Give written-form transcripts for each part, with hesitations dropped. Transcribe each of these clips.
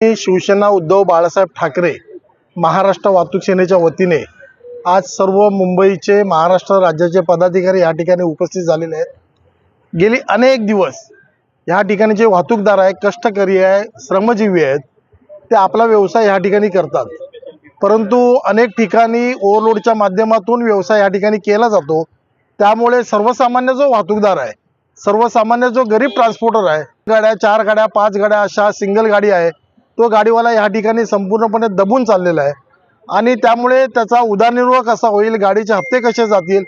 शिवसेना उद्धव बाळासाहेब ठाकरे महाराष्ट्र वाहतूक सेनेच्या वतीने आज सर्व मुंबईचे महाराष्ट्र राज्याचे पदाधिकारी या ठिकाणी उपस्थित झालेले आहेत। गेली अनेक दिवस या ठिकाणी जे वाहतूकदार आहे, कष्टकरी आहे, श्रमजीवी आहेत, ते आपला व्यवसाय या ठिकाणी करतात, परंतु अनेक ठिकाणी ओव्हरलोडच्या माध्यमातून व्यवसाय या ठिकाणी केला जातो। त्यामुळे सर्वसामान्य जो वाहतूकदार आहे, सर्वसामान्य जो गरीब ट्रान्सपोर्टर आहे, गाड्या 4 गाड्या 5 गाड्या अशा सिंगल गाडी आहे, तो गाडीवाला या ठिकाणी संपूर्णपणे दबून चाललेला आहे आणि त्यामुळे त्याचा उदरनिर्वाह कसा होईल, गाडीचे हप्ते कसे जातील,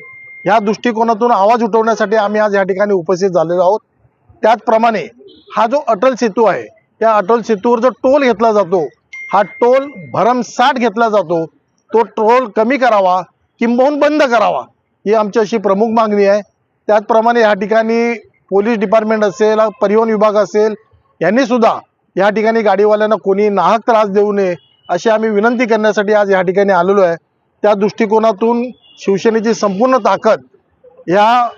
ह्या दृष्टिकोनातून आवाज उठवण्यासाठी आम्ही आज या ठिकाणी उपस्थित झालेलो आहोत। त्याचप्रमाणे हा जो अटल सेतू आहे, त्या अटल सेतूवर जो टोल घेतला जातो, हा टोल भरमसाठ घेतला जातो, तो टोल कमी करावा किंबहुना बंद करावा, ही आमची अशी प्रमुख मागणी आहे। त्याचप्रमाणे या ठिकाणी पोलीस डिपार्टमेंट असेल, परिवहन विभाग असेल, यांनी सुद्धा या ठिकाणी गाडीवाल्यांना कोणी नाहक त्रास देऊ नये अशी आम्ही विनंती करण्यासाठी आज या ठिकाणी आलेलो आहे। त्या दृष्टिकोनातून शिवसेनेची संपूर्ण ताकद या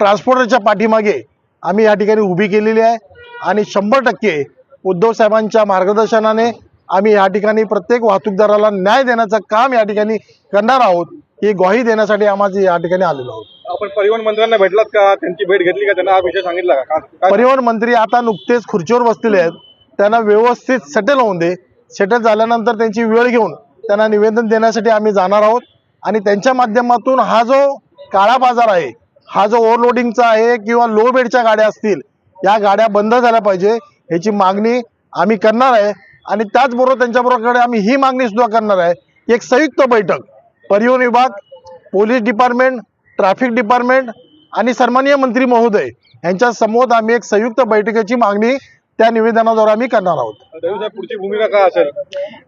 ट्रान्सपोर्टरच्या पाठीमागे आम्ही या ठिकाणी उभी केलेली आहे आणि 100% उद्धव साहेबांच्या मार्गदर्शनाने आम्ही या ठिकाणी प्रत्येक वाहतूकदाराला न्याय देण्याचं काम या ठिकाणी करणार आहोत, ही ग्वाही देण्यासाठी आम्ही या ठिकाणी आलेलो आहोत। आपण परिवहन मंत्र्यांना भेटलात का? त्यांची भेट घेतली का? त्यांना हा विषय सांगितला का? परिवहन मंत्री आता नुकतेच खुर्चीवर बसलेले आहेत, त्यांना व्यवस्थित सेटल होऊन दे, सेटल झाल्यानंतर त्यांची वेळ घेऊन त्यांना निवेदन देण्यासाठी आम्ही जाणार आहोत आणि त्यांच्या माध्यमातून हा जो काळा बाजार आहे, हा जो ओव्हरलोडिंगचा आहे किंवा लो बेडच्या गाड्या असतील, या गाड्या बंद झाल्या पाहिजे ह्याची मागणी आम्ही करणार आहे। आणि त्याचबरोबर त्यांच्याबरोबर आम्ही ही मागणी सुद्धा करणार आहे की एक संयुक्त बैठक परिवहन विभाग, पोलीस डिपार्टमेंट, ट्रॅफिक डिपार्टमेंट आणि सन्माननीय मंत्री महोदय यांच्या समोर आम्ही एक संयुक्त बैठकीची मागणी त्या निवेदनाद्वारे आम्ही करणार आहोत। पुढची भूमिका काय असेल?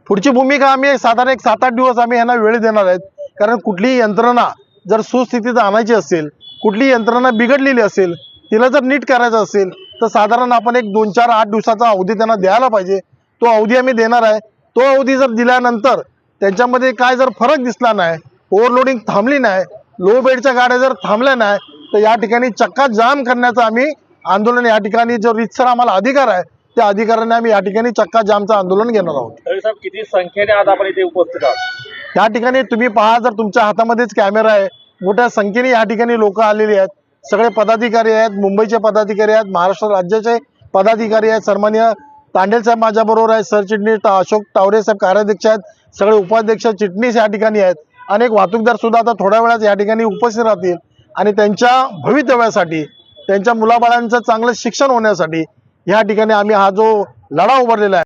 पुढची भूमिका आम्ही साधारण 7-8 दिवस आम्ही यांना वेळ देणार आहेत, कारण कुठलीही यंत्रणा जर सुस्थितीत आणायची असेल, कुठली यंत्रणा बिघडलेली असेल, तिला जर नीट करायचं असेल तर साधारण आपण एक 2-4-8 दिवसाचा अवधी त्यांना द्यायला पाहिजे। तो अवधी आम्ही देणार आहे। तो अवधी जर दिल्यानंतर त्यांच्यामध्ये काय जर फरक दिसला नाही, ओव्हरलोडिंग थांबली नाही, लो बेडच्या गाड्या जर थांबल्या नाही, तर या ठिकाणी चक्का जाम करण्याचं आम्ही आंदोलन या ठिकाणी जो रीतसर आम्हाला अधिकार आहे, त्या अधिकाराने आम्ही या ठिकाणी चक्का जामचं आंदोलन घेणार आहोत। साहेब, किती संख्येने आज आपण इथे उपस्थित आहात? या ठिकाणी तुम्ही पहा, जर तुमच्या हातामध्येच कॅमेरा आहे, मोठ्या संख्येने या ठिकाणी लोक आलेली आहेत, सगळे पदाधिकारी आहेत, मुंबईचे पदाधिकारी आहेत, महाराष्ट्र राज्याचे पदाधिकारी आहेत, सन्माननीय तांडेल साहेब माझ्याबरोबर आहेत, सरचिटणीस अशोक तावरे साहेब कार्याध्यक्ष आहेत, सगळे उपाध्यक्ष चिटणीस या ठिकाणी आहेत, अनेक वाहतूकदार सुद्धा आता थोड्या वेळात या ठिकाणी उपस्थित राहतील आणि त्यांच्या भवितव्यासाठी, त्यांच्या मुलाबाळांचं चांगलं शिक्षण होण्यासाठी या ठिकाणी आम्ही हा जो लढा उभारलेला आहे